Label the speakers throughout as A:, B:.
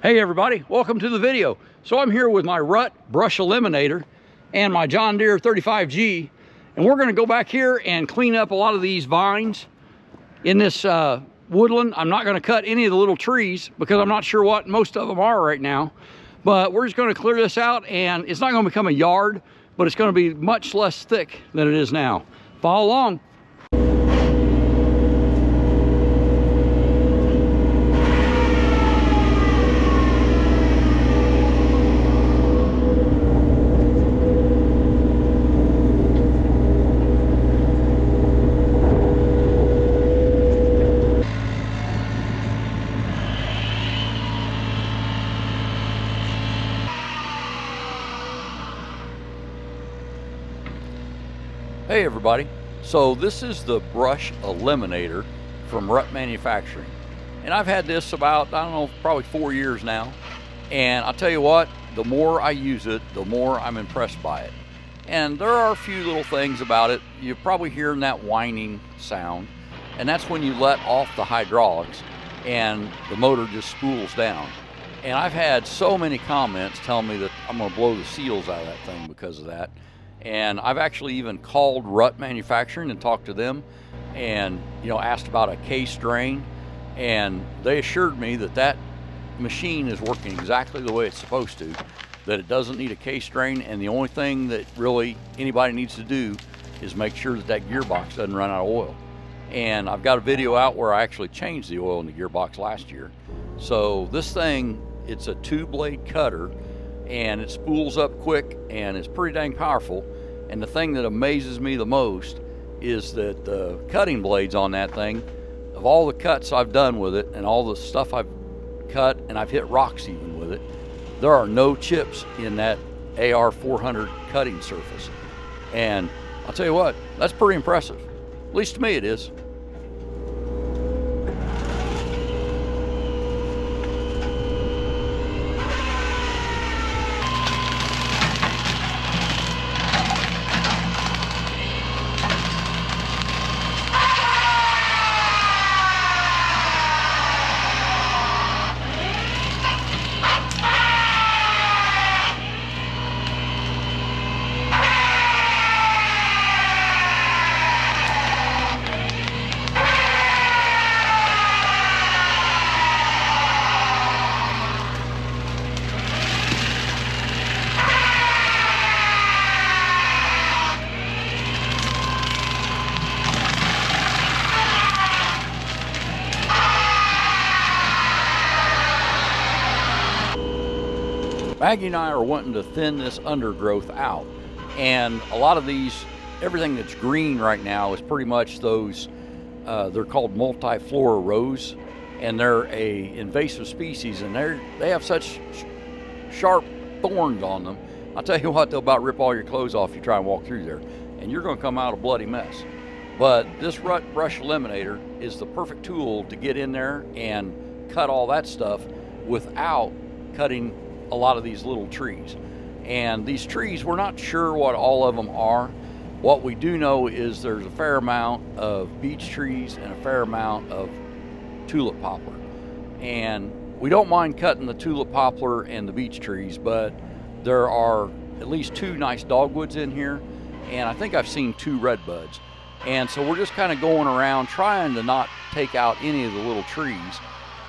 A: Hey everybody, welcome to the video. So I'm here with my Rut Brush Eliminator and my John Deere 35G, and we're going to go back here and clean up a lot of these vines in this woodland. I'm not going to cut any of the little trees because I'm not sure what most of them are right now, but we're just going to clear this out, and it's not going to become a yard, but it's going to be much less thick than it is now. Follow along. Hey everybody, so this is the Brush Eliminator from Rut Manufacturing, and I've had this about, I don't know, probably 4 years now, and I'll tell you what, the more I use it, the more I'm impressed by it. And there are a few little things about it. You're probably hearing that whining sound, and that's when you let off the hydraulics and the motor just spools down. And I've had so many comments telling me that I'm going to blow the seals out of that thing because of that. And I've actually even called Rut Manufacturing and talked to them and, asked about a case drain, and they assured me that that machine is working exactly the way it's supposed to, that it doesn't need a case drain, and the only thing that really anybody needs to do is make sure that that gearbox doesn't run out of oil. And I've got a video out where I actually changed the oil in the gearbox last year. So this thing, it's a 2-blade cutter, and it spools up quick, and it's pretty dang powerful. And the thing that amazes me the most is that the cutting blades on that thing, of all the cuts I've done with it and all the stuff I've cut, and I've hit rocks even with it, there are no chips in that AR 400 cutting surface. And I'll tell you what, that's pretty impressive. At least to me it is. Maggie and I are wanting to thin this undergrowth out, and a lot of these, everything that's green right now is pretty much those, they're called multiflora rose, and they're a invasive species, and they have such sharp thorns on them. I'll tell you what, they'll about rip all your clothes off if you try and walk through there, and you're going to come out a bloody mess. But this Rut Brush Eliminator is the perfect tool to get in there and cut all that stuff without cutting a lot of these little trees. And these trees, we're not sure what all of them are. What we do know is there's a fair amount of beech trees and a fair amount of tulip poplar, and we don't mind cutting the tulip poplar and the beech trees, but there are at least 2 nice dogwoods in here, and I think I've seen 2 redbuds. And so we're just kind of going around trying to not take out any of the little trees.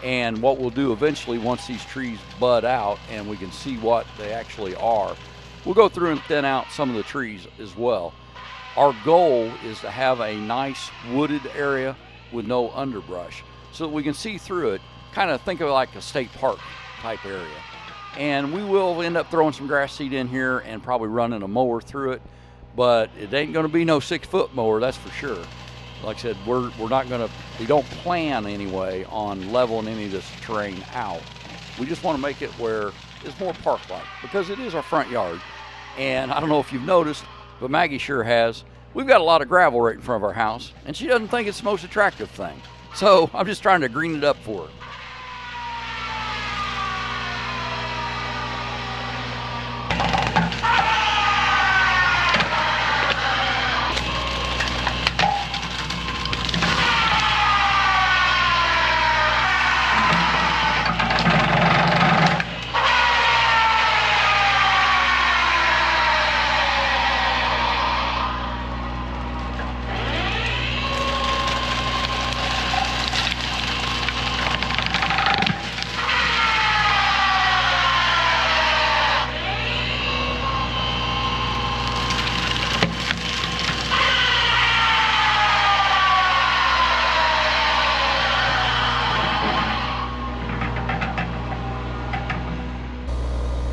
A: And what we'll do eventually, once these trees bud out and we can see what they actually are, we'll go through and thin out some of the trees as well. Our goal is to have a nice wooded area with no underbrush so that we can see through it, kind of think of it like a state park type area. And we will end up throwing some grass seed in here and probably running a mower through it, but it ain't going to be no 6-foot mower, that's for sure. Like I said, we don't plan anyway on leveling any of this terrain out. We just want to make it where it's more park-like, because it is our front yard. And I don't know if you've noticed, but Maggie sure has. We've got a lot of gravel right in front of our house, and she doesn't think it's the most attractive thing. So I'm just trying to green it up for her.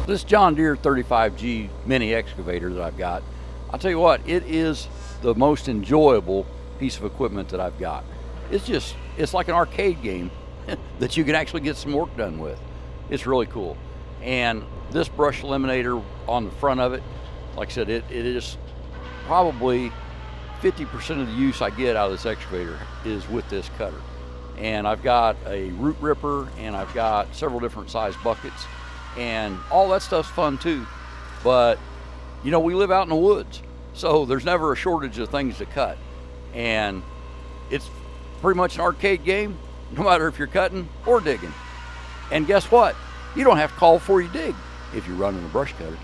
A: This John Deere 35G mini excavator that I've got, I'll tell you what, it is the most enjoyable piece of equipment that I've got. It's like an arcade game that you can actually get some work done with. It's really cool. And this brush eliminator on the front of it, like I said, it is probably 50% of the use I get out of this excavator is with this cutter. And I've got a root ripper, and I've got several different size buckets, and all that stuff's fun too. But you know, we live out in the woods, so there's never a shortage of things to cut. And it's pretty much an arcade game, no matter if you're cutting or digging. And guess what? You don't have to call before you dig if you're running a brush cutter.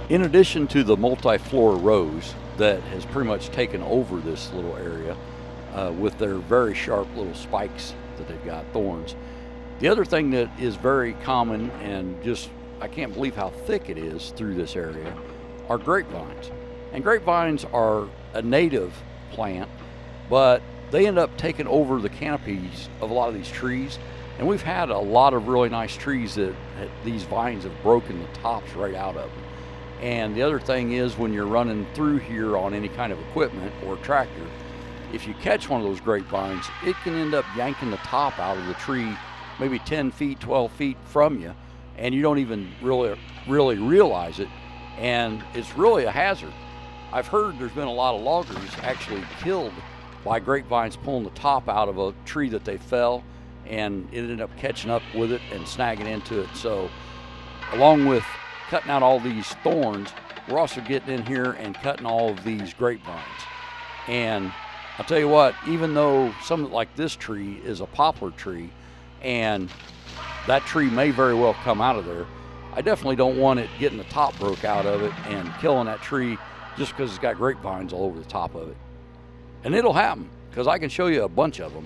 A: In addition to the multi-floor rows that has pretty much taken over this little area with their very sharp little spikes that they've got, thorns, the other thing that is very common, and just I can't believe how thick it is through this area, are grapevines. And grapevines are a native plant, but they end up taking over the canopies of a lot of these trees. And we've had a lot of really nice trees that these vines have broken the tops right out of them. And the other thing is, when you're running through here on any kind of equipment or tractor, if you catch one of those grapevines, it can end up yanking the top out of the tree maybe 10 feet, 12 feet from you, and you don't even really realize it, and it's really a hazard. I've heard there's been a lot of loggers actually killed by grapevines pulling the top out of a tree that they fell, and it ended up catching up with it and snagging into it. So along with cutting out all these thorns, we're also getting in here and cutting all of these grapevines. And I'll tell you what, even though something like this tree is a poplar tree, and that tree may very well come out of there, I definitely don't want it getting the top broke out of it and killing that tree just because it's got grapevines all over the top of it. And it'll happen, because I can show you a bunch of them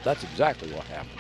A: that's exactly what happened.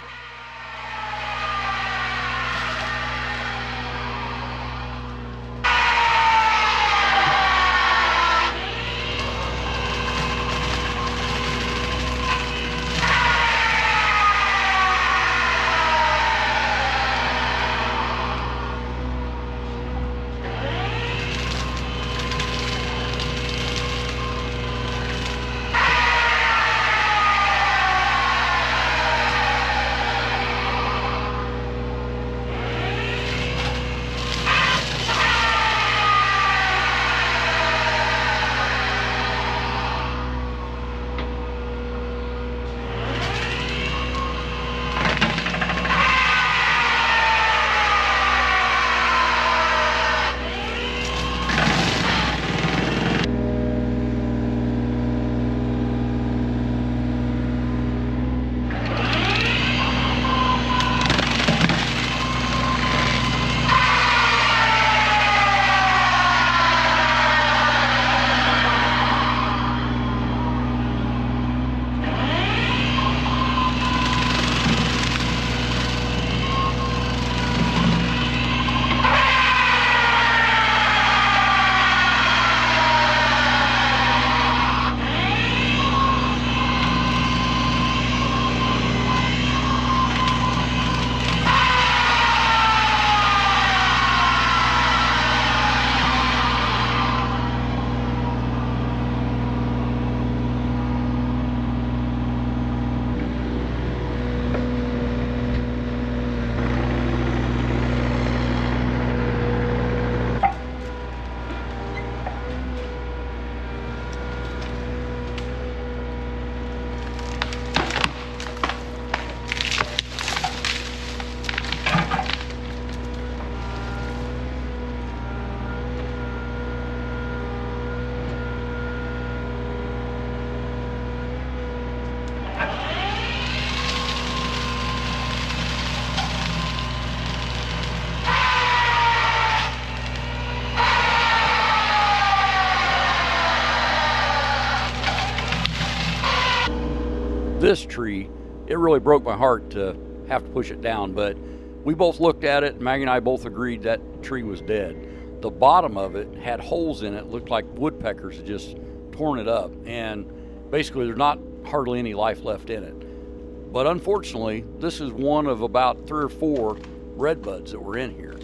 A: tree, it really broke my heart to have to push it down. But we both looked at it, Maggie and I both agreed that tree was dead. The bottom of it had holes in it, looked like woodpeckers had just torn it up, and basically there's not hardly any life left in it. But unfortunately, this is one of about 3 or 4 redbuds that were in here,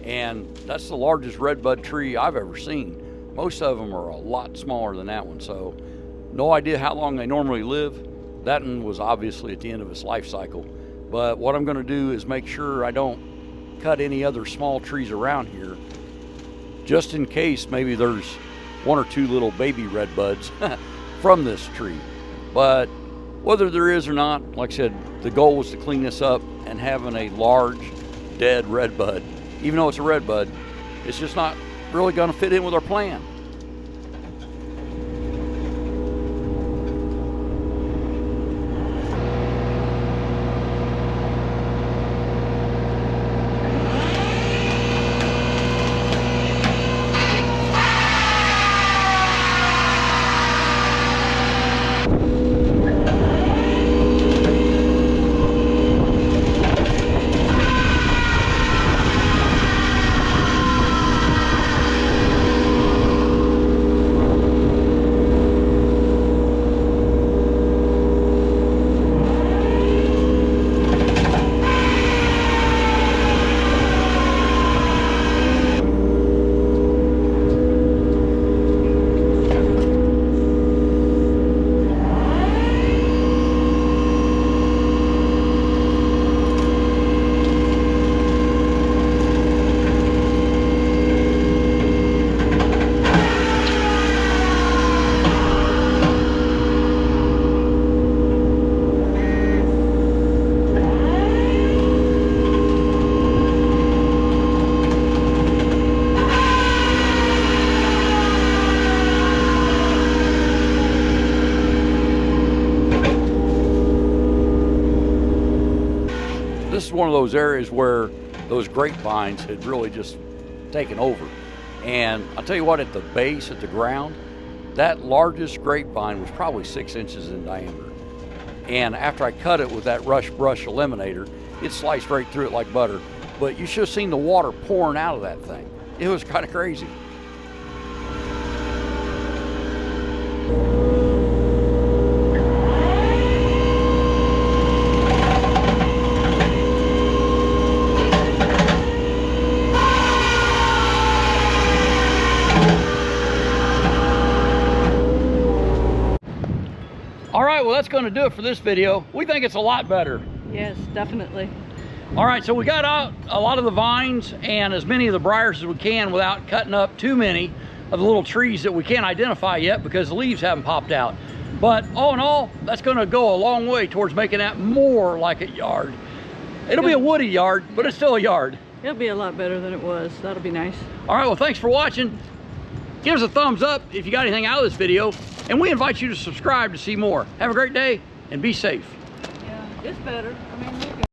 A: and that's the largest redbud tree I've ever seen. Most of them are a lot smaller than that one, so no idea how long they normally live. That one was obviously at the end of its life cycle. But what I'm going to do is make sure I don't cut any other small trees around here, just in case maybe there's 1 or 2 little baby redbuds from this tree. But whether there is or not, like I said, the goal was to clean this up, and having a large dead redbud, even though it's a redbud, it's just not really going to fit in with our plan. This is one of those areas where those grapevines had really just taken over. And I'll tell you what, at the base, at the ground, that largest grapevine was probably 6 inches in diameter. And after I cut it with that Rut Mfg Brush Eliminator, it sliced right through it like butter. But you should have seen the water pouring out of that thing. It was kind of crazy. All right, well, that's going to do it for this video. We think it's a lot better.
B: Yes, definitely.
A: All right, so we got out a lot of the vines and as many of the briars as we can without cutting up too many of the little trees that we can't identify yet because the leaves haven't popped out. But all in all, that's going to go a long way towards making that more like a yard. It'll be a woody yard, but it's still a yard.
B: It'll be a lot better than it was. That'll be nice. All
A: right, well, thanks for watching. Give us a thumbs up if you got anything out of this video, and we invite you to subscribe to see more. Have a great day and be safe.
B: Yeah, it's better. I mean,